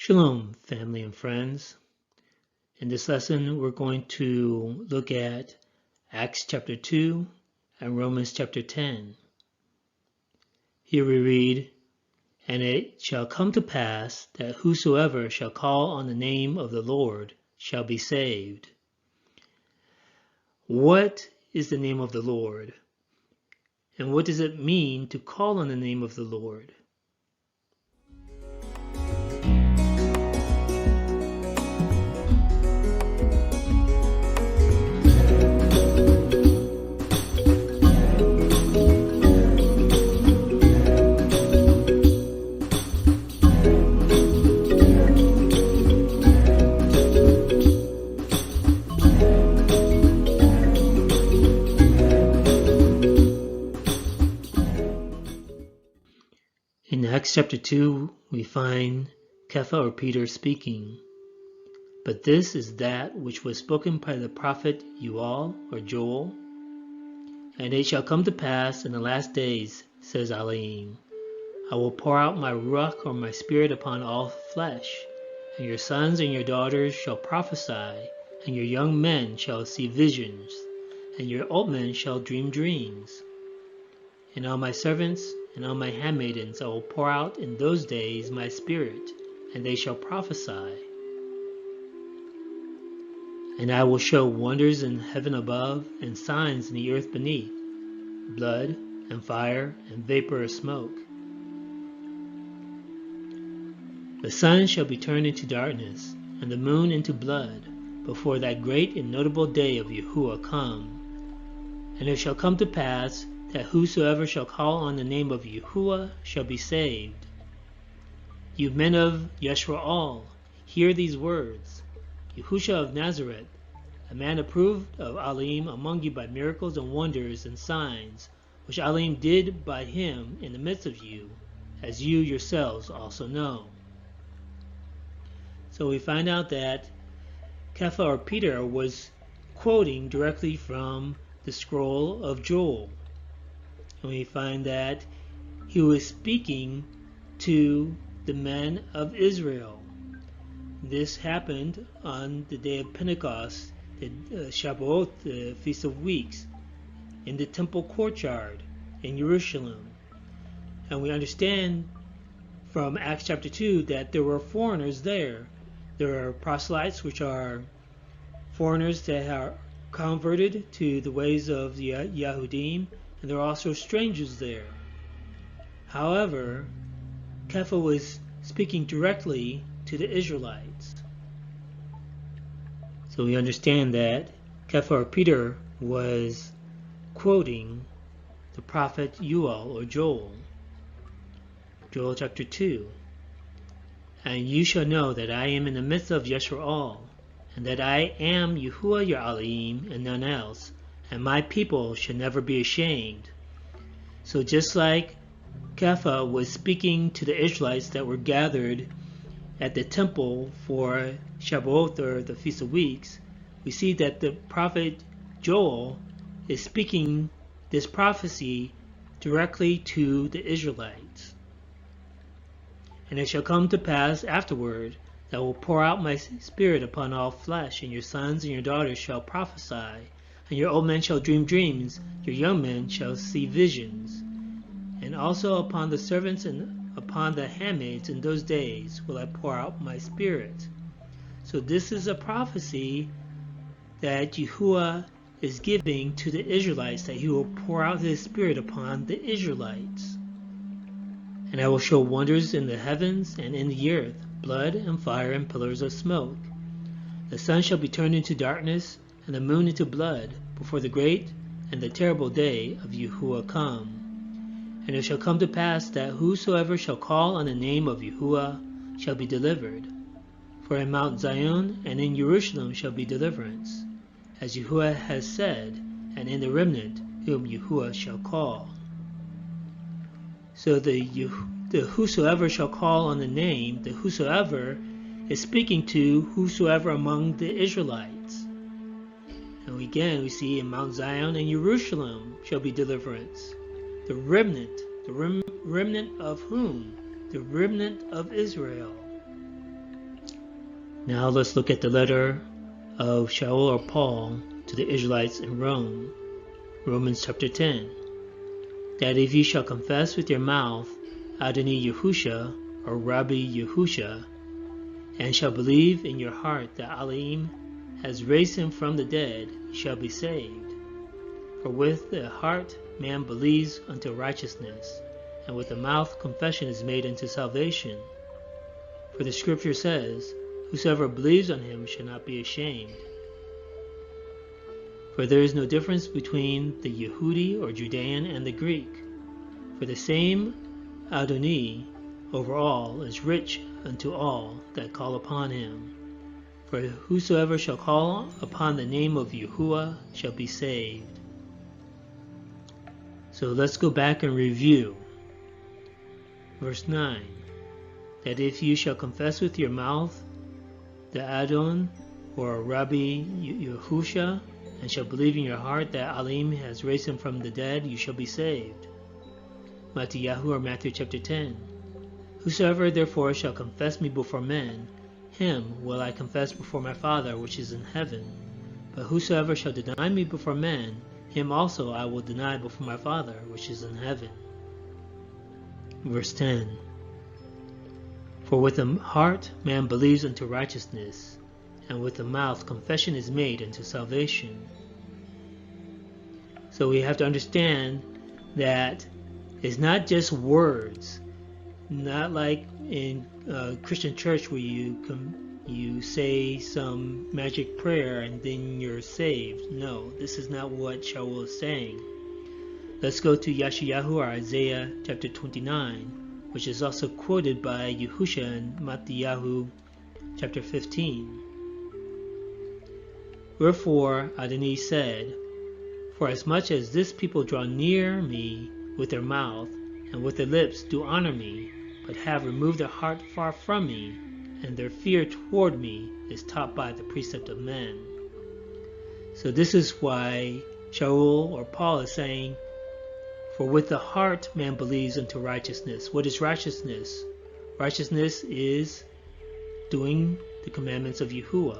Shalom, family and friends. In this lesson, we're going to look at Acts chapter 2 and Romans chapter 10. Here we read, "And it shall come to pass that whosoever shall call on the name of the Lord shall be saved." What is the name of the Lord? And what does it mean to call on the name of the Lord? In Acts chapter 2, we find Kepha or Peter speaking, "But this is that which was spoken by the prophet Joel or Joel. And it shall come to pass in the last days, says Elohim, I will pour out my ruach or my spirit upon all flesh, and your sons and your daughters shall prophesy, and your young men shall see visions, and your old men shall dream dreams. And on my servants and on my handmaidens I will pour out in those days my spirit, and they shall prophesy. And I will show wonders in heaven above, and signs in the earth beneath, blood and fire and vapor of smoke. The sun shall be turned into darkness, and the moon into blood, before that great and notable day of Yahuwah come. And it shall come to pass that whosoever shall call on the name of Yahuwah shall be saved. You men of Yeshura'al, hear these words. Yahusha of Nazareth, a man approved of Elohim among you by miracles and wonders and signs, which Elohim did by him in the midst of you, as you yourselves also know." So we find out that Kepha or Peter was quoting directly from the scroll of Joel. And we find that he was speaking to the men of Israel. This happened on the day of Pentecost, the Shavuot, the Feast of Weeks, in the temple courtyard in Jerusalem. And we understand from Acts chapter 2 that there were foreigners there. There are proselytes, which are foreigners that are converted to the ways of the Yahudim, and there are also strangers there. However, Kepha was speaking directly to the Israelites. So we understand that Kepha or Peter was quoting the prophet Joel or Joel. Joel chapter 2. "And you shall know that I am in the midst of Yeshura'al, and that I am Yahuwah your Elohim and none else, and my people shall never be ashamed." So just like Kepha was speaking to the Israelites that were gathered at the temple for Shavuot or the Feast of Weeks, we see that the prophet Joel is speaking this prophecy directly to the Israelites. "And it shall come to pass afterward that I will pour out my spirit upon all flesh, and your sons and your daughters shall prophesy, and your old men shall dream dreams, your young men shall see visions. And also upon the servants and upon the handmaids in those days will I pour out my spirit." So this is a prophecy that Yahuwah is giving to the Israelites, that he will pour out his spirit upon the Israelites. "And I will show wonders in the heavens and in the earth, blood and fire and pillars of smoke. The sun shall be turned into darkness, and the moon into blood, before the great and the terrible day of Yahuwah come. And it shall come to pass that whosoever shall call on the name of Yahuwah shall be delivered. For in Mount Zion and in Jerusalem shall be deliverance, as Yahuwah has said, and in the remnant whom Yahuwah shall call." So the whosoever shall call on the name, the whosoever is speaking to whosoever among the Israelites. And again we see in Mount Zion and Jerusalem shall be deliverance. The remnant, remnant of whom? The remnant of Israel. Now let's look at the letter of Shaul or Paul to the Israelites in Rome. Romans chapter 10. That if ye shall confess with your mouth Adonai Yahusha or Rabbi Yahusha, and shall believe in your heart that Elohim has raised him from the dead, ye shall be saved. For with the heart man believes unto righteousness, and with the mouth confession is made unto salvation. For the scripture says, whosoever believes on him shall not be ashamed. For there is no difference between the Yehudi or Judean and the Greek. For the same Adonai over all is rich unto all that call upon him. For whosoever shall call upon the name of Yahuwah shall be saved. So let's go back and review. Verse 9. That if you shall confess with your mouth the Adon or Rabbi Yahusha, and shall believe in your heart that Elohim has raised him from the dead, you shall be saved. Mattiyahu or Matthew chapter 10. Whosoever therefore shall confess me before men, him will I confess before my Father which is in heaven. But whosoever shall deny me before men, him also I will deny before my Father which is in heaven. Verse 10. For with the heart man believes unto righteousness, and with the mouth confession is made unto salvation. So we have to understand that it's not just words, not like in Christian church where you say some magic prayer and then you're saved. No, this is not what Shaul is saying. Let's go to Yeshayahu or Isaiah chapter 29, which is also quoted by Yehusha in Mattiyahu chapter 15. Wherefore Adonai said, for as much as this people draw near me with their mouth, and with their lips do honor me, but have removed their heart far from me, and their fear toward me is taught by the precept of men. So this is why Shaul or Paul is saying, for with the heart man believes unto righteousness. What is righteousness? Righteousness is doing the commandments of Yahuwah.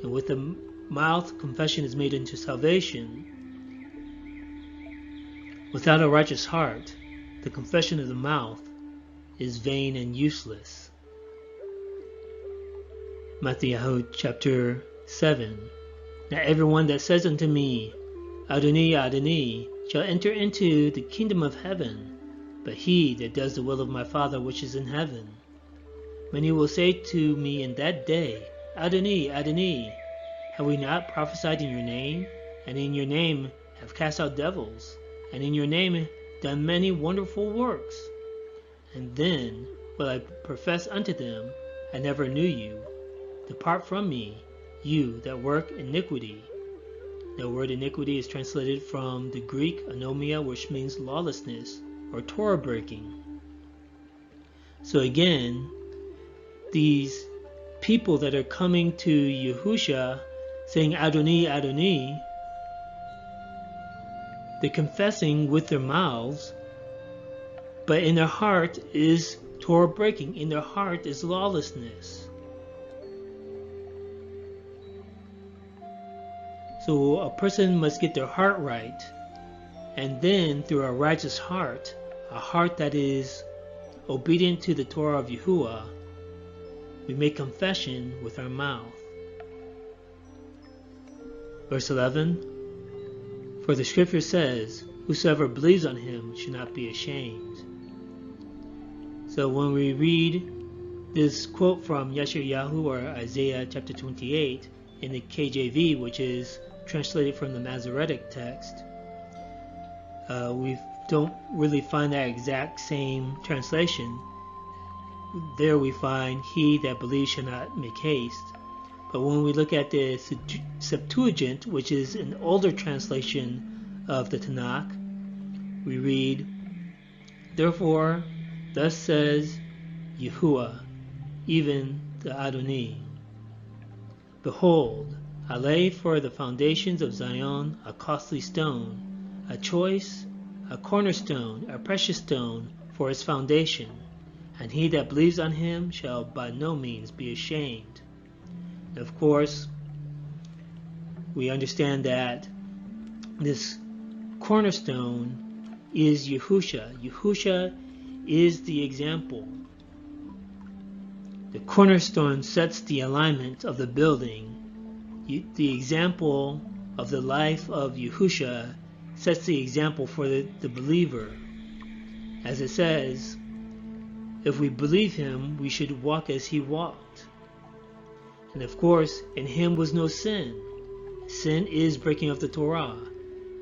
And with the mouth confession is made unto salvation. Without a righteous heart, the confession of the mouth is vain and useless. Matthew chapter 7. Now everyone that says unto me, Adonai, Adonai, shall enter into the kingdom of heaven, but he that does the will of my Father which is in heaven. Many will say to me in that day, Adonai, Adonai, have we not prophesied in your name, and in your name have cast out devils, and in your name done many wonderful works? And then will I profess unto them, I never knew you. Depart from me, you that work iniquity. The word iniquity is translated from the Greek anomia, which means lawlessness or Torah breaking. So again, these people that are coming to Yahusha saying Adonai, Adonai, they're confessing with their mouths, but in their heart is Torah breaking. In their heart is lawlessness. So a person must get their heart right, and then through a righteous heart, a heart that is obedient to the Torah of Yahuwah, we make confession with our mouth. Verse 11, for the scripture says, whosoever believes on him should not be ashamed. So when we read this quote from Yeshayahu or Isaiah chapter 28 in the KJV, which is translated from the Masoretic text, we don't really find that exact same translation. There we find, he that believes shall not make haste. But when we look at the Septuagint, which is an older translation of the Tanakh, we read, therefore, thus says Yahuwah, even the Adonai, behold, I lay for the foundations of Zion a costly stone, a choice, a cornerstone, a precious stone for its foundation, and he that believes on him shall by no means be ashamed. Of course, we understand that this cornerstone is Yahusha. Yahusha is the example. The cornerstone sets the alignment of the building. The example of the life of Yahusha sets the example for the believer. As it says, if we believe him, we should walk as he walked. And of course, in him was no sin. Sin is breaking of the Torah.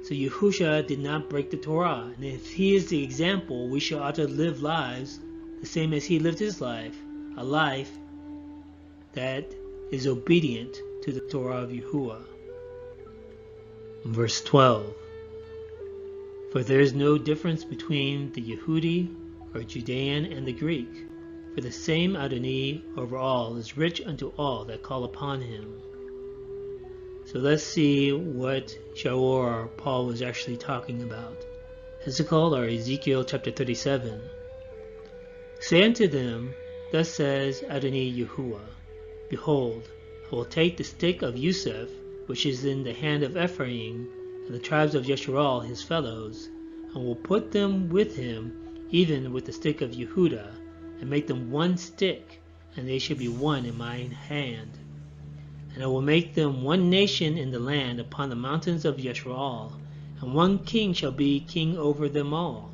So Yahusha did not break the Torah. And if he is the example, we should ought to live lives the same as he lived his life. A life that is obedient to the Torah of Yahuwah. Verse 12. For there is no difference between the Yehudi or Judean and the Greek. For the same Adonai over all is rich unto all that call upon him. So let's see what Shaul or Paul was actually talking about. Ezekiel or Ezekiel chapter 37. Say unto them, thus says Adonai Yahuwah, behold, I will take the stick of Yusuf, which is in the hand of Ephraim, and the tribes of Yeshurun his fellows, and will put them with him, even with the stick of Yehudah, and make them one stick, and they shall be one in mine hand. And I will make them one nation in the land upon the mountains of Yeshurun, and one king shall be king over them all.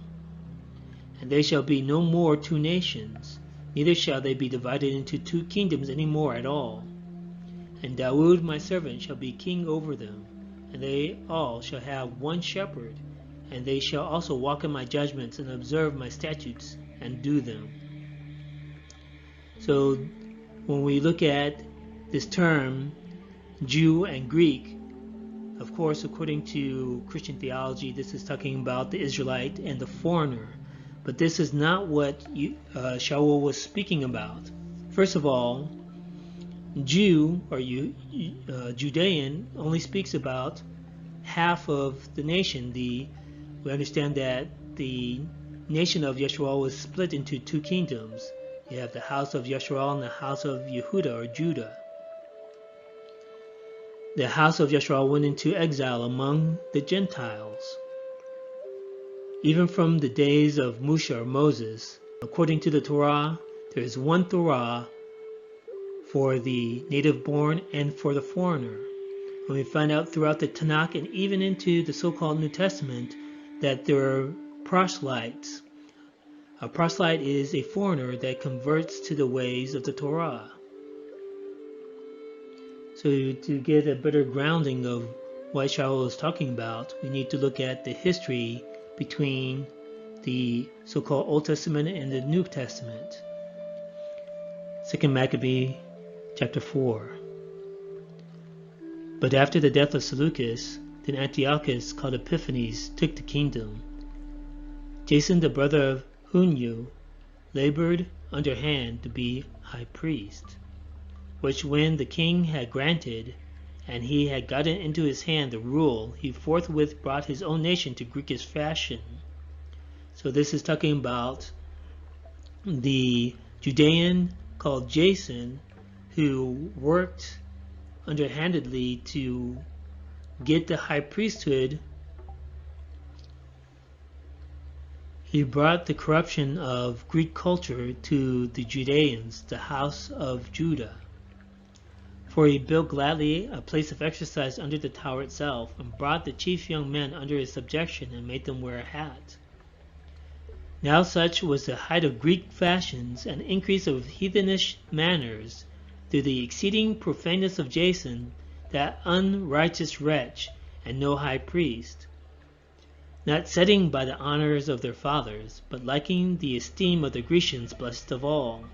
And they shall be no more two nations, neither shall they be divided into two kingdoms any more at all. And Dawood my servant shall be king over them, and they all shall have one shepherd, and they shall also walk in my judgments and observe my statutes and do them. So when we look at this term, Jew and Greek, of course, according to Christian theology, this is talking about the Israelite and the foreigner. But this is not what Shaul was speaking about. First of all, Jew or Judean only speaks about half of the nation. We understand that the nation of Yeshurun was split into two kingdoms. You have the house of Yeshurun and the house of Yehudah or Judah. The house of Yeshurun went into exile among the Gentiles. Even from the days of Moshe or Moses, according to the Torah, there is one Torah for the native born and for the foreigner. And we find out throughout the Tanakh and even into the so-called New Testament that there are proselytes. A proselyte is a foreigner that converts to the ways of the Torah. So to get a better grounding of what Shaul is talking about, we need to look at the history between the so-called Old Testament and the New Testament. 2 Maccabee chapter 4. But after the death of Seleucus, then Antiochus called Epiphanes took the kingdom. Jason the brother of Hunyu labored underhand to be high priest, which when the king had granted, and he had gotten into his hand the rule, he forthwith brought his own nation to Greekish fashion. So this is talking about the Judean called Jason, who worked underhandedly to get the high priesthood. He brought the corruption of Greek culture to the Judeans, the house of Judah. For he built gladly a place of exercise under the tower itself, and brought the chief young men under his subjection, and made them wear a hat. Now such was the height of Greek fashions, and increase of heathenish manners, through the exceeding profaneness of Jason, that unrighteous wretch, and no high priest, not setting by the honors of their fathers, but liking the esteem of the Grecians blessed of all.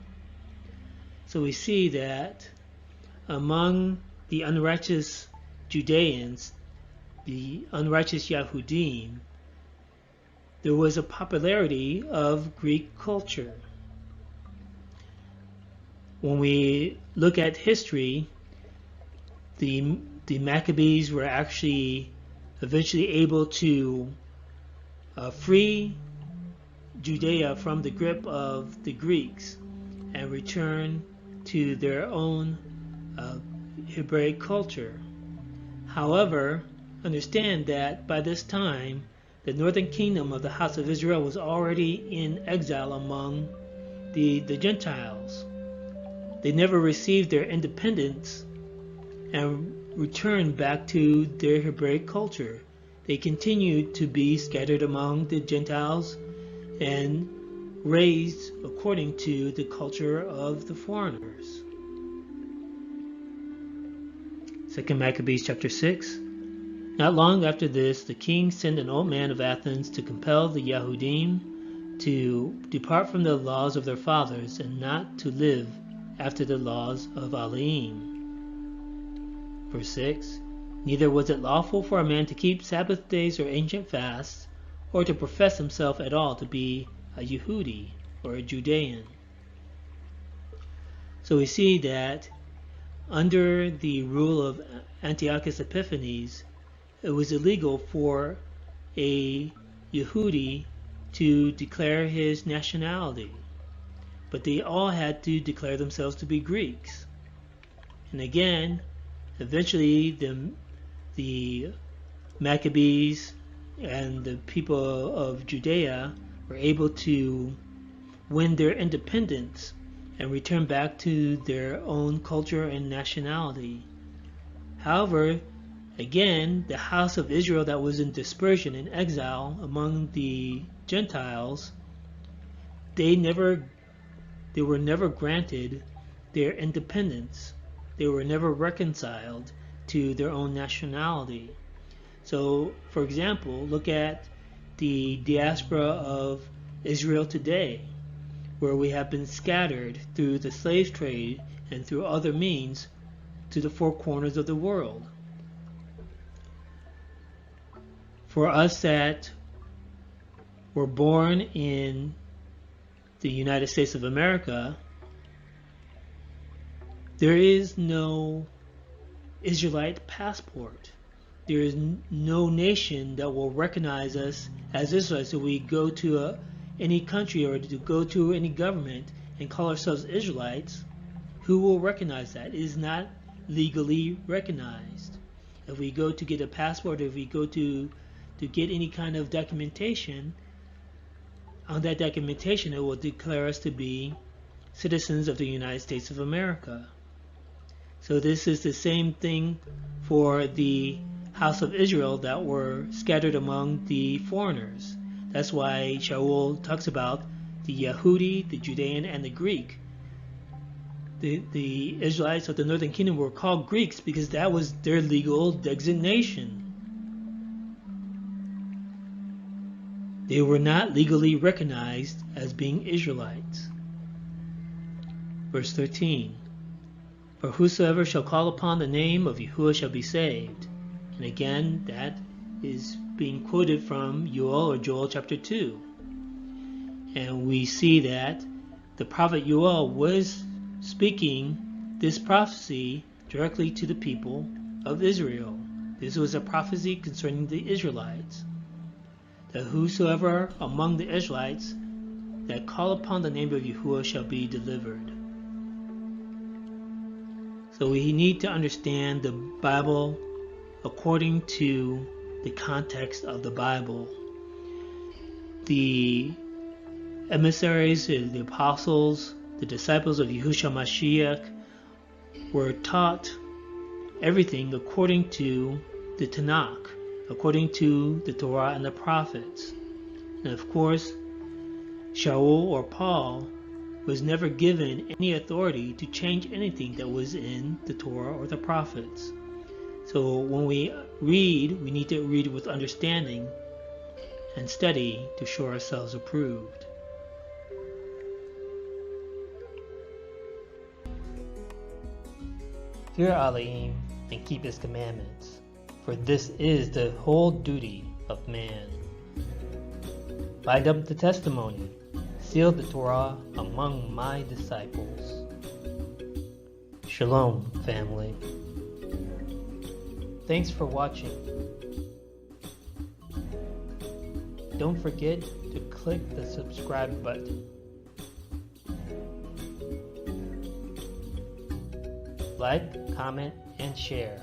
So we see that among the unrighteous Judeans, the unrighteous Yahudim, there was a popularity of Greek culture. When we look at history, the Maccabees were actually eventually able to free Judea from the grip of the Greeks and return to their own Hebraic culture. However, understand that by this time, the northern kingdom of the house of Israel was already in exile among the Gentiles. They never received their independence and returned back to their Hebraic culture. They continued to be scattered among the Gentiles and raised according to the culture of the foreigners. 2 Maccabees chapter 6. Not long after this, the king sent an old man of Athens to compel the Yahudim to depart from the laws of their fathers and not to live after the laws of Elohim. Verse 6. Neither was it lawful for a man to keep Sabbath days or ancient fasts, or to profess himself at all to be a Yehudi or a Judean. So we see that under the rule of Antiochus Epiphanes, it was illegal for a Yehudi to declare his nationality, but they all had to declare themselves to be Greeks. And again, eventually the Maccabees and the people of Judea were able to win their independence and return back to their own culture and nationality. However, again, the house of Israel that was in dispersion and exile among the Gentiles, they were never granted their independence. They were never reconciled to their own nationality. So, for example, look at the diaspora of Israel today, where we have been scattered through the slave trade and through other means to the four corners of the world. For us that were born in the United States of America, there is no Israelite passport. There is no nation that will recognize us as Israelites. So we go to any country or to go to any government and call ourselves Israelites, who will recognize that? It is not legally recognized. If we go to get a passport, if we go to get any kind of documentation, on that documentation it will declare us to be citizens of the United States of America. So this is the same thing for the house of Israel that were scattered among the foreigners. That's why Shaul talks about the Yehudi, the Judean, and the Greek. The Israelites of the northern kingdom were called Greeks because that was their legal designation. They were not legally recognized as being Israelites. Verse 13. For whosoever shall call upon the name of Yahuwah shall be saved. And again, that is being quoted from Joel chapter 2. And we see that the prophet Joel was speaking this prophecy directly to the people of Israel. This was a prophecy concerning the Israelites. That whosoever among the Israelites that call upon the name of Yahuwah shall be delivered. So we need to understand the Bible according to the context of the Bible. The emissaries, the apostles, the disciples of Yahushua Mashiach were taught everything according to the Tanakh, according to the Torah and the prophets. And of course, Shaul or Paul was never given any authority to change anything that was in the Torah or the prophets. So when we read, we need to read with understanding and study to show ourselves approved. Fear Elohim and keep his commandments, for this is the whole duty of man. Bind up the testimony, seal the Torah among my disciples. Shalom, family. Thanks for watching. Don't forget to click the subscribe button. like, comment, and share.